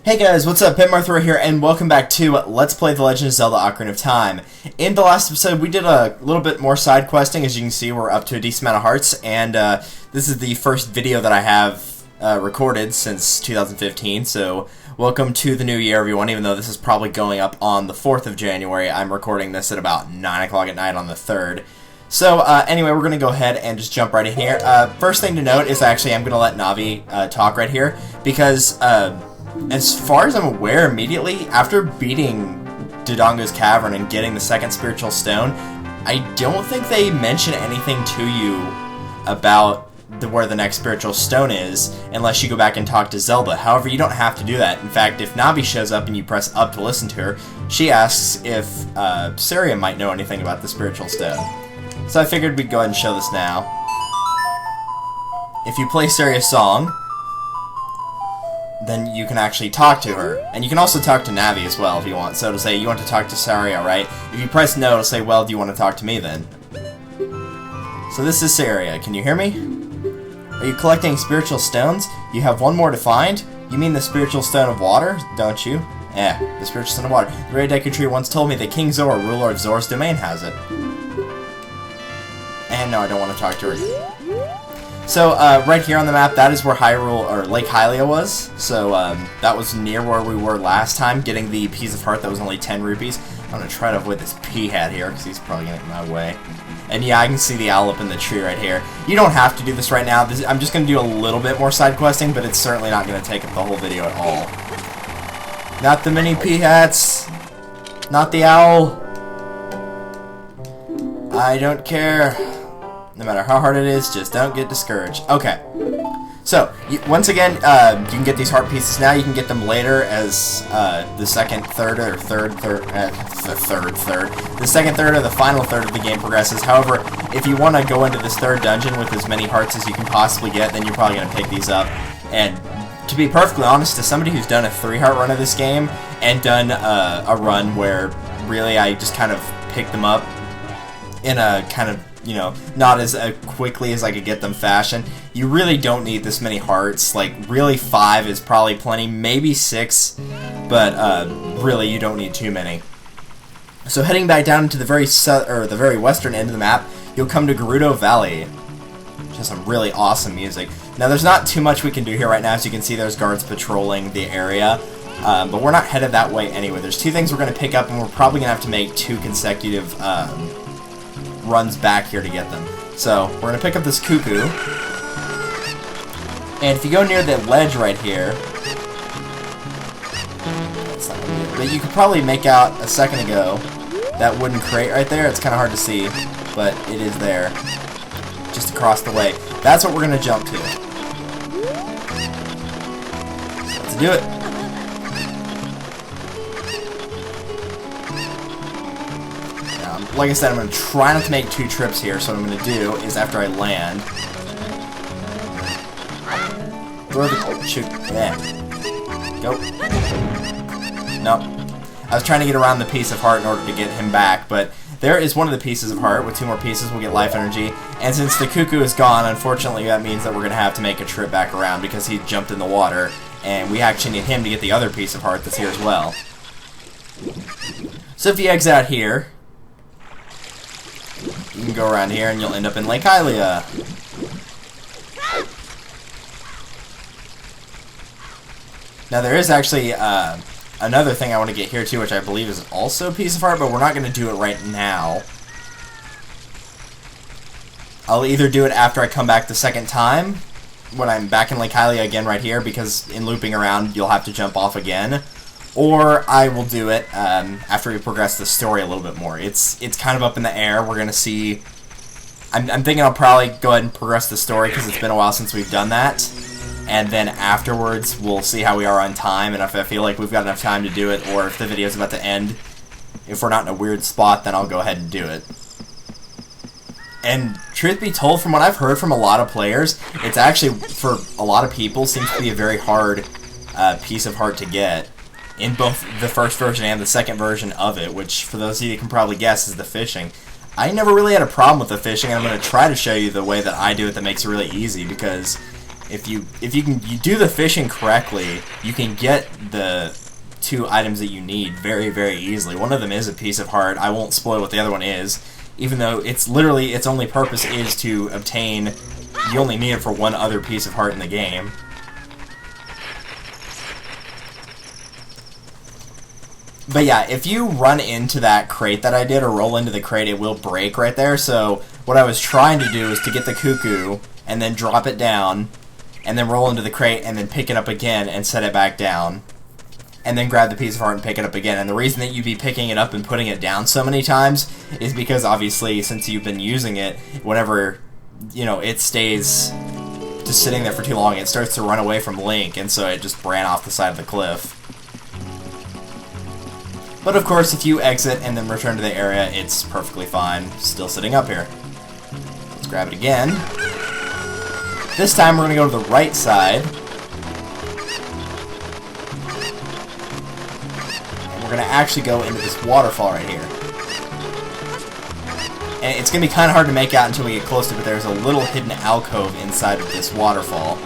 Hey guys, what's up? Pitmarthra here, and welcome back to Let's Play The Legend of Zelda Ocarina of Time. In the last episode, we did a little bit more side questing. As you can see, we're up to a decent amount of hearts, and this is the first video that I have recorded since 2015, so welcome to the new year, everyone. Even though this is probably going up on the 4th of January, I'm recording this at about 9 o'clock at night on the 3rd. So, anyway, we're going to go ahead and just jump right in here. First thing to note is actually I'm going to let Navi talk right here, because as far as I'm aware, immediately after beating Dodongo's Cavern and getting the second spiritual stone, I don't think they mention anything to you about where the next spiritual stone is, unless you go back and talk to Zelda. However, you don't have to do that. In fact, if Navi shows up and you press up to listen to her, she asks if Saria might know anything about the spiritual stone. So I figured we'd go ahead and show this now. If you play Saria's song, then you can actually talk to her. And you can also talk to Navi as well if you want. So it'll say, you want to talk to Saria, right? If you press no, it'll say, well, do you want to talk to me then? So this is Saria. Can you hear me? Are you collecting spiritual stones? You have one more to find? You mean the spiritual stone of water, don't you? Yeah, the spiritual stone of water. The Ray Deku Tree once told me that King Zor, ruler of Zor's domain, has it. And no, I don't want to talk to her. So, right here on the map, that is where Hyrule, or Lake Hylia was. So, that was near where we were last time, getting the piece of heart that was only 10 rupees. I'm going to try to avoid this P-hat here, because he's probably going to get in my way. And yeah, I can see the owl up in the tree right here. You don't have to do this right now. I'm just going to do a little bit more side questing, but it's certainly not going to take up the whole video at all. Not the mini P-hats. Not the owl. I don't care. No matter how hard it is, just don't get discouraged. Okay. So, once again, you can get these heart pieces now. You can get them later as the second third or the final third of the game progresses. However, if you want to go into this third dungeon with as many hearts as you can possibly get, then you're probably going to pick these up. And to be perfectly honest, to somebody who's done a 3-heart run of this game and done a run where really I just kind of picked them up in a kind of, you know, not as quickly as I could get them fashion, you really don't need this many hearts. Like, really 5 is probably plenty, maybe 6, but really you don't need too many. So heading back down to the very western end of the map, you'll come to Gerudo Valley, which has some really awesome music. Now there's not too much we can do here right now. As you can see, there's guards patrolling the area, but we're not headed that way anyway. There's 2 things we're going to pick up, and we're probably going to have to make 2 consecutive runs back here to get them. So, we're going to pick up this cuckoo. And if you go near the ledge right here, that's not gonna be it, but you could probably make out a second ago that wooden crate right there. It's kind of hard to see, but it is there. Just across the way. That's what we're going to jump to. So let's do it. Like I said, I'm going to try not to make 2 trips here, so what I'm going to do is after I land, throw the... shoot. Yeah. Go. Nope. I was trying to get around the piece of heart in order to get him back, but there is one of the pieces of heart. With 2 more pieces, we'll get life energy. And since the cuckoo is gone, unfortunately, that means that we're going to have to make a trip back around because he jumped in the water, and we actually need him to get the other piece of heart that's here as well. So if you exit out here, you can go around here and you'll end up in Lake Hylia. Now there is actually another thing I want to get here too, which I believe is also a piece of heart, but we're not going to do it right now. I'll either do it after I come back the second time, when I'm back in Lake Hylia again right here, because in looping around you'll have to jump off again. Or I will do it after we progress the story a little bit more. It's kind of up in the air. We're going to see... I'm thinking I'll probably go ahead and progress the story because it's been a while since we've done that. And then afterwards, we'll see how we are on time. And if I feel like we've got enough time to do it, or if the video's about to end, if we're not in a weird spot, then I'll go ahead and do it. And truth be told, from what I've heard from a lot of players, it's actually, for a lot of people, seems to be a very hard piece of heart to get. In both the first version and the second version of it, which, for those of you can probably guess, is the fishing. I never really had a problem with the fishing, and I'm going to try to show you the way that I do it that makes it really easy, because if you do the fishing correctly, you can get the 2 items that you need very, very easily. One of them is a piece of heart. I won't spoil what the other one is, even though it's literally its only purpose is to obtain. You only need it for 1 other piece of heart in the game. But yeah, if you run into that crate that I did, or roll into the crate, it will break right there. So what I was trying to do is to get the cuckoo, and then drop it down, and then roll into the crate, and then pick it up again, and set it back down. And then grab the piece of heart and pick it up again. And the reason that you'd be picking it up and putting it down so many times is because, obviously, since you've been using it, whenever, you know, it stays just sitting there for too long, it starts to run away from Link, and so it just ran off the side of the cliff. But of course, if you exit and then return to the area, it's perfectly fine, still sitting up here. Let's grab it again. This time we're going to go to the right side. And we're going to actually go into this waterfall right here. And it's going to be kind of hard to make out until we get close to it, but there's a little hidden alcove inside of this waterfall.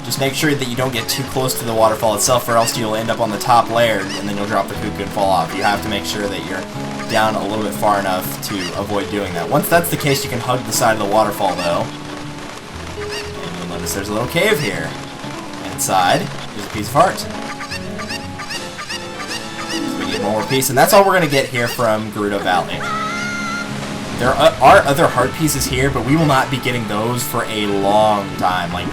Just make sure that you don't get too close to the waterfall itself, or else you'll end up on the top layer, and then you'll drop the cuckoo and fall off. You have to make sure that you're down a little bit far enough to avoid doing that. Once that's the case, you can hug the side of the waterfall, though. And you'll notice there's a little cave here. Inside is a piece of heart. So we need one more piece, and that's all we're going to get here from Gerudo Valley. There are other heart pieces here, but we will not be getting those for a long time. Like,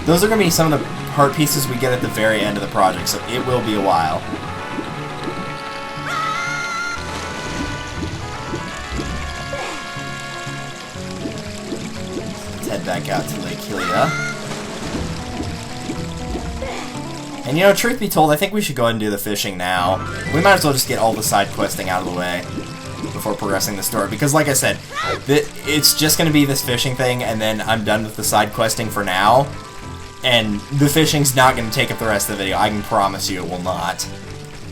those are going to be some of the heart pieces we get at the very end of the project, so it will be a while. Let's head back out to Lake Hylia. And you know, truth be told, I think we should go ahead and do the fishing now. We might as well just get all the side questing out of the way before progressing the story, because like I said, it's just going to be this fishing thing, and then I'm done with the side questing for now. And the fishing's not going to take up the rest of the video. I can promise you it will not.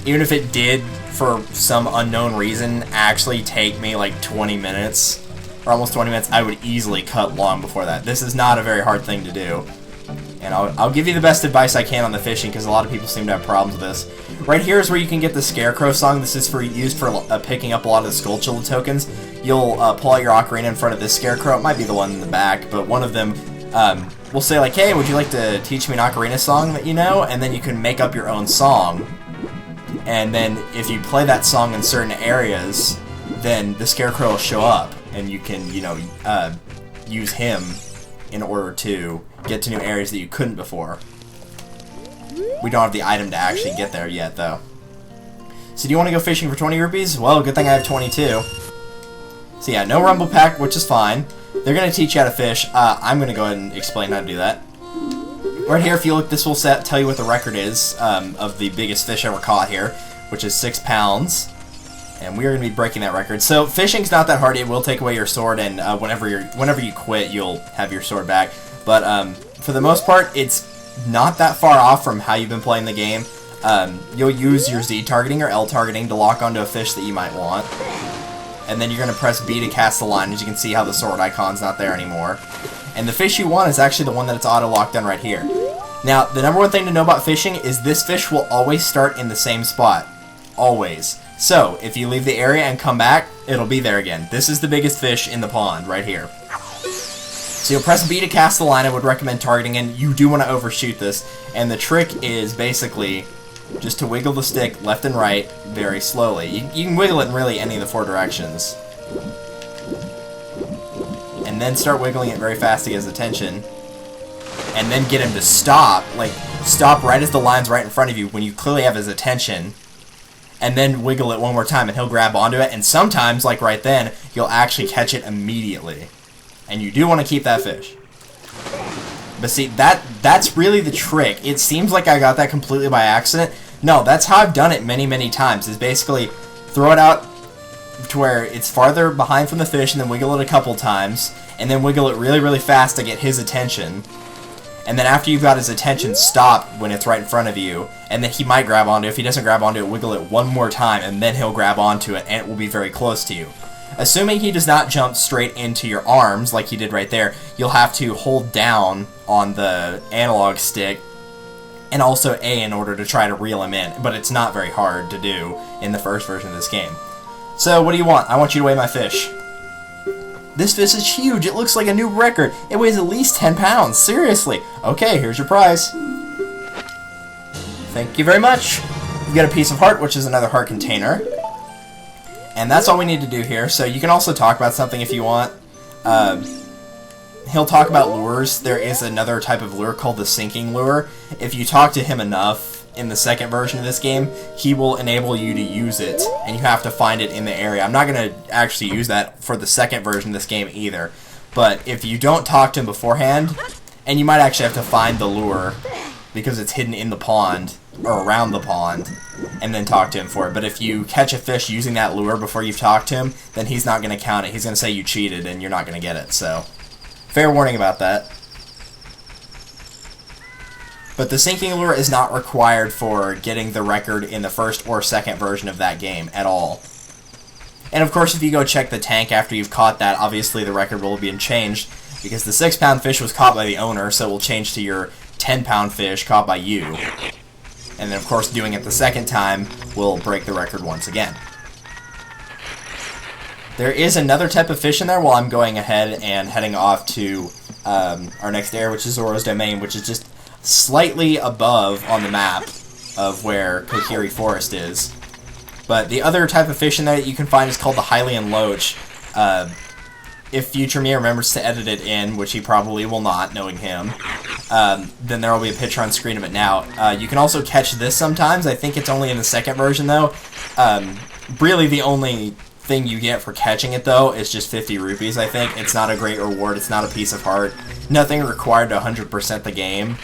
Even if it did, for some unknown reason, actually take me like 20 minutes, or almost 20 minutes, I would easily cut long before that. This is not a very hard thing to do. And I'll give you the best advice I can on the fishing, because a lot of people seem to have problems with this. Right here is where you can get the Scarecrow song. This is used for picking up a lot of the Skulltula tokens. You'll pull out your Ocarina in front of this Scarecrow. It might be the one in the back, but one of them will say, like, hey, would you like to teach me an Ocarina song that you know? And then you can make up your own song. And then if you play that song in certain areas, then the Scarecrow will show up, and you can, you know, use him in order to get to new areas that you couldn't before. We don't have the item to actually get there yet, though. So do you want to go fishing for 20 rupees? Well, good thing I have 22. So yeah, no rumble pack, which is fine. They're going to teach you how to fish. I'm going to go ahead and explain how to do that. Right here, if you look, this will tell you what the record is of the biggest fish ever caught here, which is 6 pounds. And we are going to be breaking that record. So fishing's not that hard. It will take away your sword, and whenever you quit, you'll have your sword back. But for the most part, it's not that far off from how you've been playing the game. You'll use your Z targeting or L targeting to lock onto a fish that you might want. And then you're going to press B to cast the line. As you can see how the sword icon's not there anymore. And the fish you want is actually the one that it's auto-locked on right here. Now, the number one thing to know about fishing is this fish will always start in the same spot. Always. So, if you leave the area and come back, it'll be there again. This is the biggest fish in the pond, right here. So you'll press B to cast the line. I would recommend targeting, and you do want to overshoot this. And the trick is basically just to wiggle the stick left and right very slowly. You can wiggle it in really any of the 4 directions. And then start wiggling it very fast to get his attention. And then get him to stop. Like, stop right as the line's right in front of you when you clearly have his attention. And then wiggle it one more time and he'll grab onto it. And sometimes, like right then, you'll actually catch it immediately. And you do want to keep that fish. But see, that's really the trick. It seems like I got that completely by accident. No, that's how I've done it many, many times. Is basically throw it out to where it's farther behind from the fish and then wiggle it a couple times. And then wiggle it really, really fast to get his attention. And then after you've got his attention, stop when it's right in front of you. And then he might grab onto it. If he doesn't grab onto it, wiggle it one more time. And then he'll grab onto it and it will be very close to you. Assuming he does not jump straight into your arms like he did right there, you'll have to hold down on the analog stick and also A in order to try to reel him in, but it's not very hard to do in the first version of this game. So what do you want? I want you to weigh my fish. This fish is huge. It looks like a new record. It weighs at least 10 pounds. Seriously. Okay, here's your prize. Thank you very much. You get a piece of heart, which is another heart container. And that's all we need to do here. So you can also talk about something if you want. He'll talk about lures. There is another type of lure called the sinking lure. If you talk to him enough in the second version of this game, he will enable you to use it, and you have to find it in the area. I'm not going to actually use that for the second version of this game either, but if you don't talk to him beforehand, and you might actually have to find the lure, because it's hidden in the pond, or around the pond, and then talk to him for it. But if you catch a fish using that lure before you've talked to him, then he's not going to count it. He's going to say you cheated, and you're not going to get it, so fair warning about that. But the sinking lure is not required for getting the record in the first or second version of that game at all. And of course, if you go check the tank after you've caught that, obviously the record will be changed, because the 6-pound fish was caught by the owner, so it will change to your 10-pound fish caught by you. And then of course, doing it the second time will break the record once again. There is another type of fish in there while I'm going ahead and heading off to our next area, which is Zora's Domain, which is just slightly above on the map of where Kokiri Forest is. But the other type of fish in there that you can find is called the Hylian Loach. If Future Me remembers to edit it in, which he probably will not, knowing him, then there will be a picture on screen of it now. You can also catch this sometimes. I think it's only in the second version, though. Really, the only thing you get for catching it, though, is just 50 rupees, I think. It's not a great reward. It's not a piece of heart. Nothing required to 100% the game.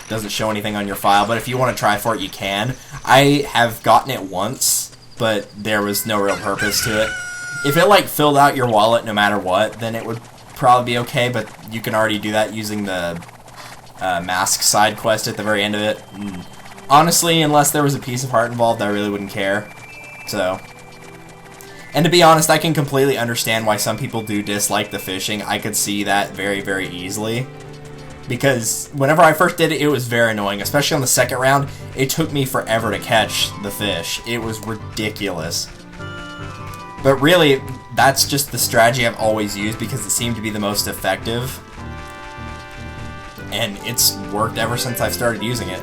Doesn't show anything on your file, but if you want to try for it, you can. I have gotten it once, but there was no real purpose to it. If it, like, filled out your wallet no matter what, then it would probably be okay, but you can already do that using the mask side quest at the very end of it. And honestly, unless there was a piece of heart involved, I really wouldn't care. So, and to be honest, I can completely understand why some people do dislike the fishing. I could see that very, very easily. Because whenever I first did it, it was very annoying. Especially on the second round, it took me forever to catch the fish. It was ridiculous. But really, that's just the strategy I've always used because it seemed to be the most effective. And it's worked ever since I've started using it.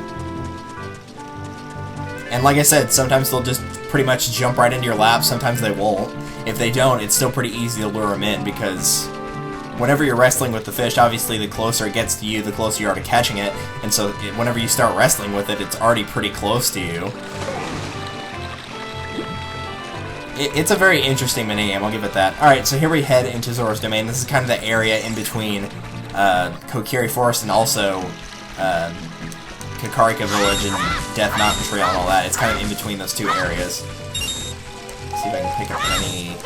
And like I said, sometimes they'll just pretty much jump right into your lap, sometimes they won't. If they don't, it's still pretty easy to lure them in because whenever you're wrestling with the fish, obviously the closer it gets to you, the closer you are to catching it, and so whenever you start wrestling with it, it's already pretty close to you. It's a very interesting minigame, I'll give it that. Alright, so here we head into Zora's Domain. This is kind of the area in between Kokiri Forest and also Kakarika Village and Death Mountain Trail and all that. It's kind of in between those two areas. Let's see if I can pick up any...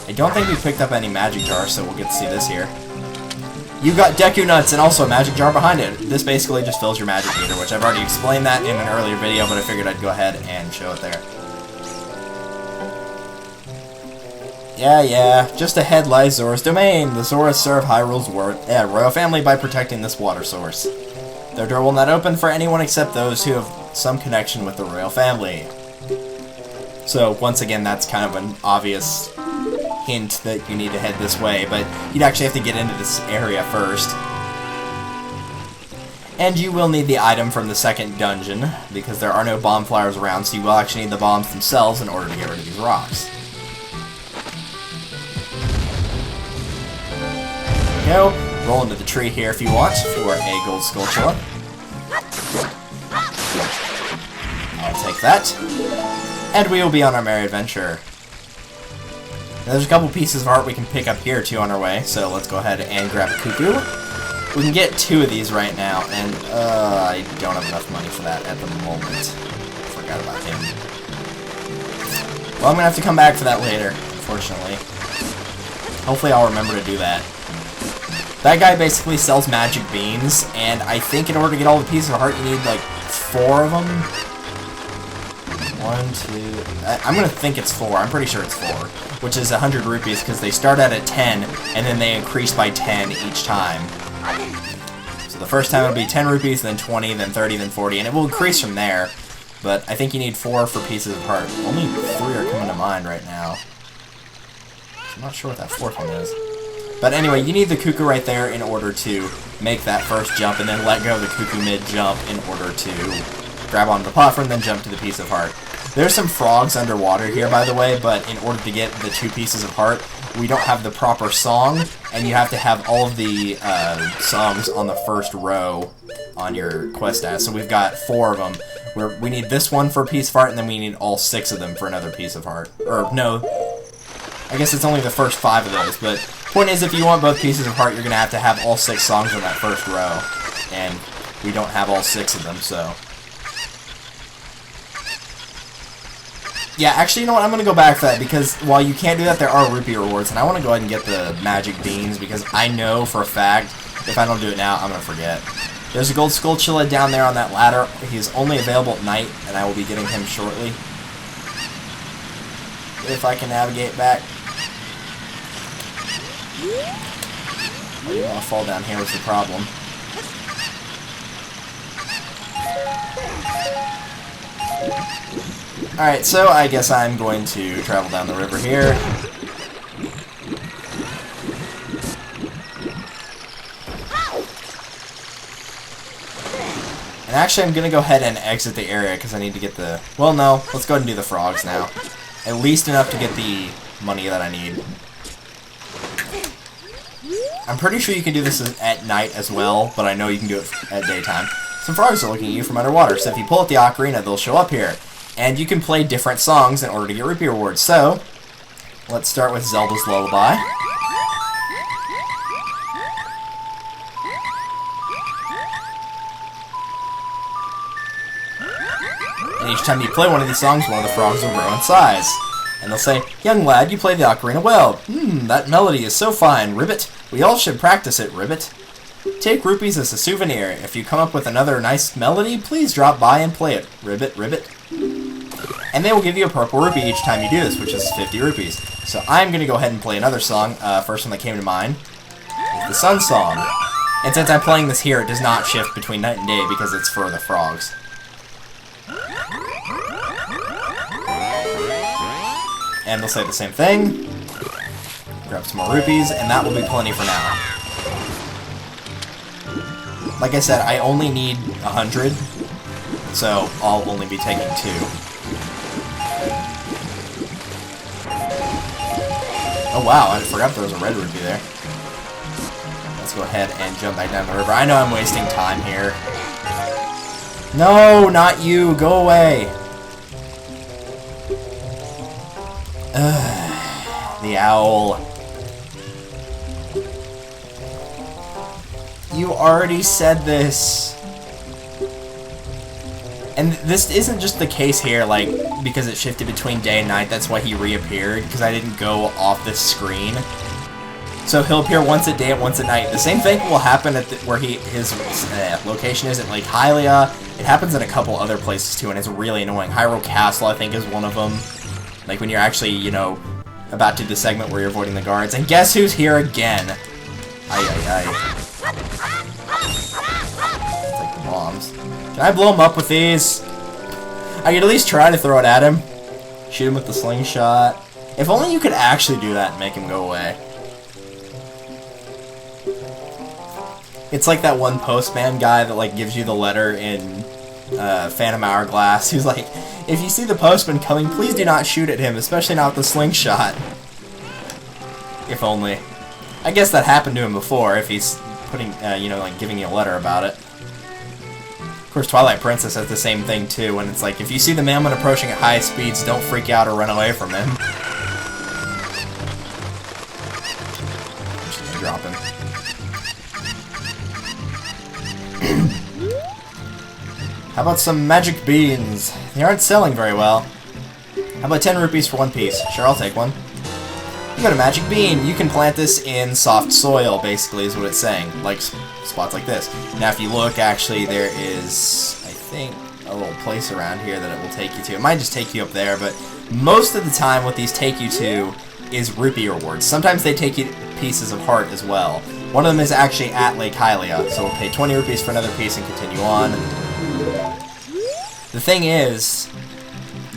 I don't think we picked up any magic jars, so we'll get to see this here. You got Deku Nuts and also a magic jar behind it. This basically just fills your magic meter, which I've already explained that in an earlier video, but I figured I'd go ahead and show it there. Yeah, just ahead lies Zora's Domain. The Zoras serve Hyrule's royal family by protecting this water source. Their door will not open for anyone except those who have some connection with the royal family. So, once again, that's kind of an obvious hint that you need to head this way, but you'd actually have to get into this area first. And you will need the item from the second dungeon, because there are no bomb flowers around, so you will actually need the bombs themselves in order to get rid of these rocks. There we go. Roll into the tree here if you want for a gold skulltula. I'll take that. And we will be on our merry adventure. Now, there's a couple pieces of art we can pick up here too on our way, so let's go ahead and grab Cuckoo. We can get 2 of these right now, and I don't have enough money for that at the moment. Forgot about him. Well, I'm gonna have to come back for that later, unfortunately. Hopefully I'll remember to do that. That guy basically sells magic beans, and I think in order to get all the pieces of heart, you need like 4 of them. 1, 2... I'm gonna think it's 4. I'm pretty sure it's 4. Which is 100 rupees, because they start out at 10, and then they increase by 10 each time. So the first time it'll be 10 rupees, then 20, then 30, then 40, and it will increase from there. But I think you need 4 for pieces of heart. Only 3 are coming to mind right now. I'm not sure what that 4th one is. But anyway, you need the cuckoo right there in order to make that first jump, and then let go of the cuckoo mid-jump in order to grab onto the platform, then jump to the piece of heart. There's some frogs underwater here, by the way, but in order to get the 2 pieces of heart, we don't have the proper song, and you have to have all of the songs on the first row on your quest as. So we've got 4 of them. Where we need this one for a piece of heart, and then we need all 6 of them for another piece of heart. Or, no, I guess it's only the first 5 of those, but point is, if you want both pieces of heart, you're going to have all 6 songs on that first row, and we don't have all 6 of them, so... Yeah, actually, you know what, I'm going to go back for that, because while you can't do that, there are rupee rewards, and I want to go ahead and get the magic beans, because I know for a fact, if I don't do it now, I'm going to forget. There's a gold Skulltula down there on that ladder. He's only available at night, and I will be getting him shortly. If I can navigate back. I didn't want to fall down here was the problem. Alright, so I guess I'm going to travel down the river here. And actually, I'm going to go ahead and exit the area because I need to get the... Well, no. Let's go ahead and do the frogs now. At least enough to get the money that I need. I'm pretty sure you can do this at night as well, but I know you can do it at daytime. Some frogs are looking at you from underwater, so if you pull up the ocarina, they'll show up here. And you can play different songs in order to get rupee rewards. So, let's start with Zelda's Lullaby. And each time you play one of these songs, one of the frogs will grow in size. And they'll say, "Young lad, you play the ocarina well. That melody is so fine, Ribbit. We all should practice it, Ribbit. Take rupees as a souvenir. If you come up with another nice melody, please drop by and play it, Ribbit, Ribbit." And they will give you a purple rupee each time you do this, which is 50 rupees. So I'm going to go ahead and play another song. First one that came to mind is the Sun Song. And since I'm playing this here, it does not shift between night and day because it's for the frogs. And they'll say the same thing. Grab some more rupees, and that will be plenty for now. Like I said, I only need 100, so I'll only be taking 2. Oh wow, I forgot there was a red rupee there. Let's go ahead and jump back down the river. I know I'm wasting time here. No, not you! Go away! The owl. You already said this. And this isn't just the case here, like, because it shifted between day and night, that's why he reappeared, because I didn't go off this screen. So he'll appear once a day and once at night. The same thing will happen at where his location is at Lake Hylia. It happens in a couple other places too, and it's really annoying. Hyrule Castle, I think, is one of them. Like when you're actually, you know, about to do the segment where you're avoiding the guards. And guess who's here again? It's like the bombs. Can I blow him up with these? I could at least try to throw it at him. Shoot him with the slingshot. If only you could actually do that and make him go away. It's like that one postman guy that like gives you the letter in Phantom Hourglass, who's like, "If you see the postman coming, please do not shoot at him, especially not with the slingshot." If only. I guess that happened to him before, if he's putting, you know, like giving you a letter about it. Of course, Twilight Princess has the same thing too, and it's like, if you see the mailman approaching at high speeds, don't freak out or run away from him. I'm just gonna drop him. How about some magic beans? They aren't selling very well. How about 10 rupees for one piece? Sure, I'll take one. You got a magic bean. You can plant this in soft soil, basically, is what it's saying. Like spots like this. Now, if you look, actually, there is, I think, a little place around here that it will take you to. It might just take you up there, but most of the time what these take you to is rupee rewards. Sometimes they take you pieces of heart as well. One of them is actually at Lake Hylia, so we'll pay 20 rupees for another piece and continue on. The thing is,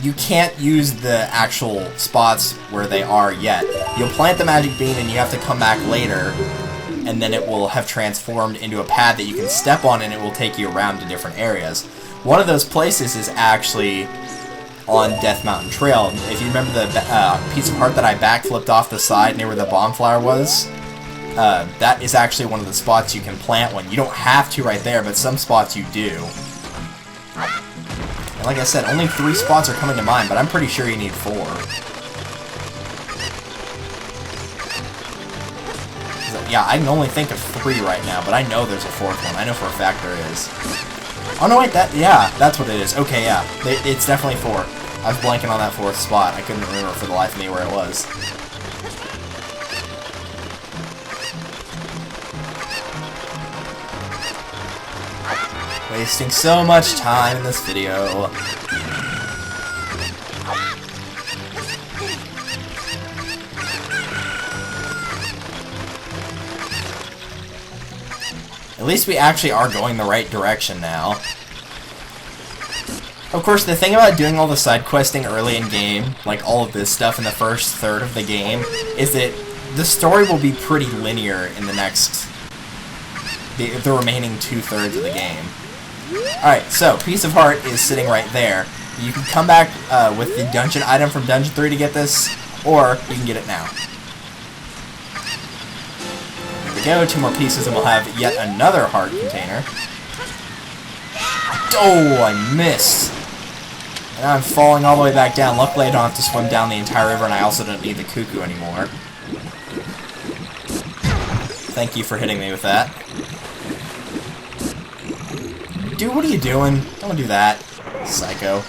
you can't use the actual spots where they are yet. You'll plant the magic bean and you have to come back later, and then it will have transformed into a pad that you can step on and it will take you around to different areas. One of those places is actually on Death Mountain Trail. If you remember the piece of heart that I backflipped off the side near where the bomb flower was, that is actually one of the spots you can plant one. You don't have to right there, but some spots you do. And like I said, only 3 spots are coming to mind, but I'm pretty sure you need 4. Yeah, I can only think of 3 right now, but I know there's a 4th one. I know for a fact there is. Oh no, wait, yeah, that's what it is. Okay, yeah, it's definitely 4. I was blanking on that 4th spot. I couldn't remember for the life of me where it was. Wasting so much time in this video. At least we actually are going the right direction now. Of course, the thing about doing all the side questing early in game, like all of this stuff in the first third of the game, is that the story will be pretty linear in the next, the remaining 2/3 of the game. Alright, so, Piece of Heart is sitting right there. You can come back with the dungeon item from Dungeon 3 to get this, or you can get it now. There we go, 2 more pieces and we'll have yet another heart container. Oh, I missed! And now I'm falling all the way back down. Luckily I don't have to swim down the entire river and I also don't need the cuckoo anymore. Thank you for hitting me with that. Dude, what are you doing? Don't do that. Psycho.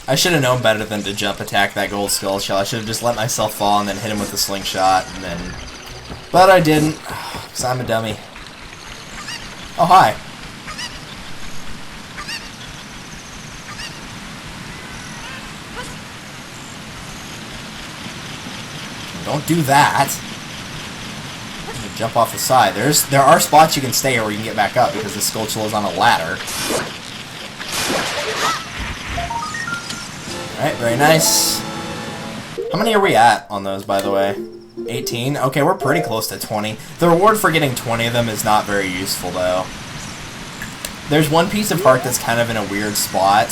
I should have known better than to jump attack that gold skull shell. I should have just let myself fall and then hit him with the slingshot and then... But I didn't, because I'm a dummy. Oh, hi. Don't do that. Jump off the side. There are spots you can stay here where you can get back up because the Skulltula is on a ladder. Alright, very nice. How many are we at on those, by the way? 18? Okay, we're pretty close to 20. The reward for getting 20 of them is not very useful, though. There's one piece of heart that's kind of in a weird spot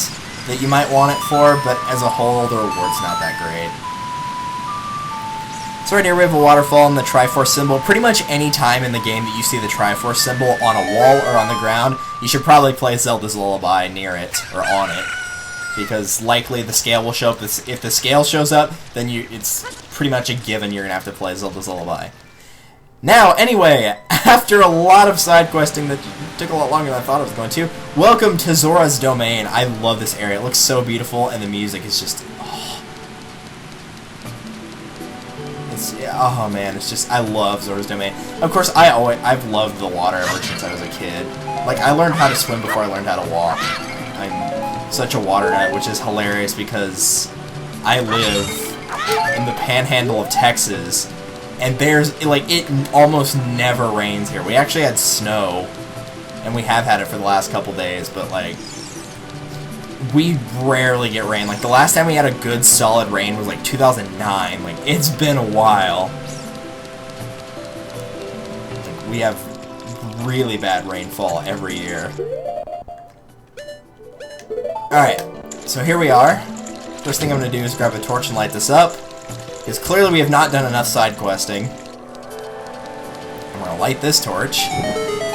that you might want it for, but as a whole, the reward's not that great. So right here we have a waterfall and the Triforce symbol. Pretty much any time in the game that you see the Triforce symbol on a wall or on the ground, you should probably play Zelda's Lullaby near it, or on it. Because likely the scale will show up. If the scale shows up, then it's pretty much a given you're going to have to play Zelda's Lullaby. Now, anyway, after a lot of side questing that took a lot longer than I thought it was going to, welcome to Zora's Domain. I love this area. It looks so beautiful, and the music is just... Oh man, it's just, I love Zora's Domain. Of course, I've loved the water ever since I was a kid. Like, I learned how to swim before I learned how to walk. I'm such a water nut, which is hilarious because I live in the panhandle of Texas, and there's, like, it almost never rains here. We actually had snow, and we have had it for the last couple days, but, like, we rarely get rain. Like, the last time we had a good solid rain was like 2009. Like, it's been a while. Like, we have really bad rainfall every year. Alright, so here we are. First thing I'm going to do is grab a torch and light this up, because clearly we have not done enough side questing. I'm going to light this torch.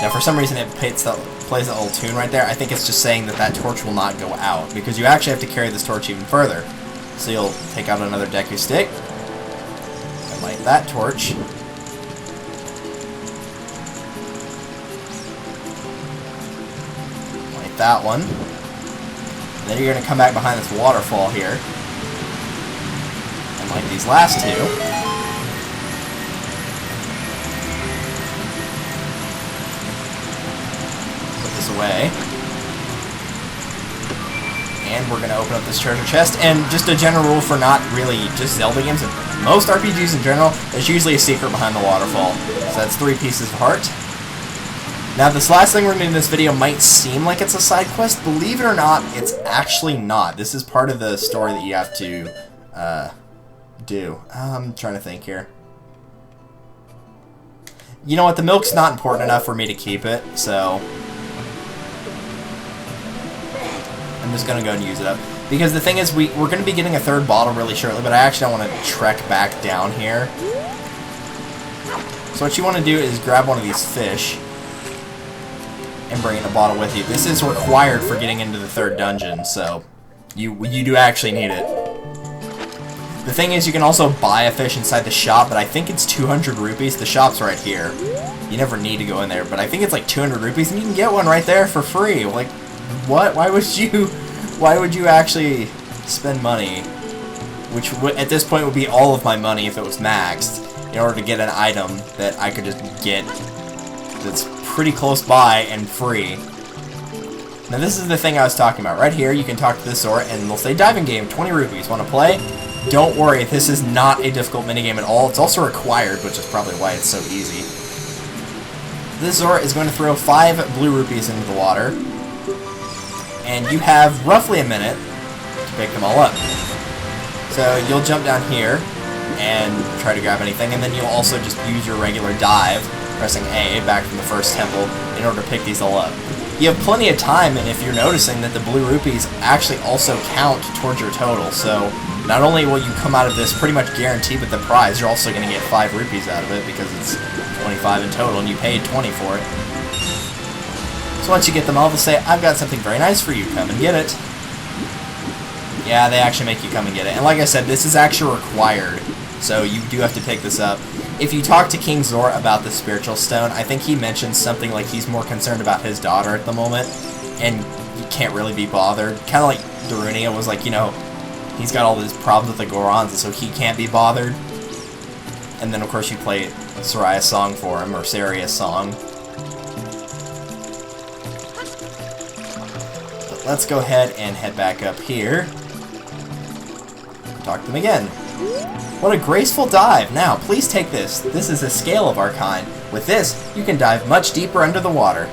Now, for some reason, it plays that little tune right there. I think it's just saying that that torch will not go out, because you actually have to carry this torch even further. So you'll take out another Deku stick, and light that torch. Light that one. And then you're going to come back behind this waterfall here, and light these last two. away. And we're going to open up this treasure chest. And just a general rule for not really just Zelda games, most RPGs in general, there's usually a secret behind the waterfall. So that's 3 pieces of heart. Now, this last thing we're going to do in this video might seem like it's a side quest. Believe it or not, it's actually not. This is part of the story that you have to do. I'm trying to think here. You know what? The milk's not important enough for me to keep it, so I'm just going to go and use it up. Because the thing is, we're going to be getting a 3rd bottle really shortly, but I actually don't want to trek back down here. So what you want to do is grab one of these fish and bring in a bottle with you. This is required for getting into the 3rd dungeon, so you do actually need it. The thing is, you can also buy a fish inside the shop, but I think it's 200 rupees. The shop's right here. You never need to go in there, but I think it's like 200 rupees, and you can get one right there for free. Like, what? Why would you actually spend money, which at this point would be all of my money if it was maxed, in order to get an item that I could just get that's pretty close by and free. Now this is the thing I was talking about. Right here, you can talk to the Sora, and they'll say, diving game, 20 rupees. Want to play? Don't worry, this is not a difficult minigame at all. It's also required, which is probably why it's so easy. This Zora is going to throw 5 blue rupees into the water, and you have roughly a minute to pick them all up. So you'll jump down here and try to grab anything, and then you'll also just use your regular dive, pressing A back from the first temple, in order to pick these all up. You have plenty of time, and if you're noticing that the blue rupees actually also count towards your total, so not only will you come out of this pretty much guaranteed with the prize, you're also going to get 5 rupees out of it, because it's 25 in total, and you paid 20 for it. So once you get them all, they'll say, I've got something very nice for you, come and get it. Yeah, they actually make you come and get it. And like I said, this is actually required, so you do have to pick this up. If you talk to King Zora about the spiritual stone, I think he mentions something like he's more concerned about his daughter at the moment, and you can't really be bothered. Kind of like Darunia was like, you know, he's got all these problems with the Gorons, and so he can't be bothered. And then, of course, you play Soraya's song for him, or Saria's song. But let's go ahead and head back up here. Talk to them again. What a graceful dive. Now, please take this. This is a scale of our kind. With this, you can dive much deeper under the water.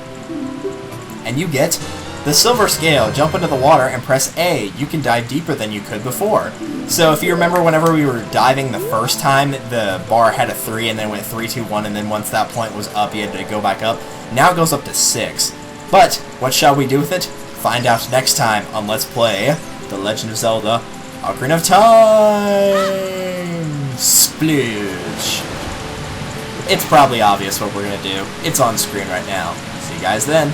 And you get the silver scale. Jump into the water and press A. You can dive deeper than you could before. So if you remember whenever we were diving the first time, the bar had a 3 and then went 3, 2, 1, and then once that point was up, you had to go back up. Now it goes up to 6. But what shall we do with it? Find out next time on Let's Play The Legend of Zelda Ocarina of Time! Splooge! It's probably obvious what we're gonna do. It's on screen right now. See you guys then.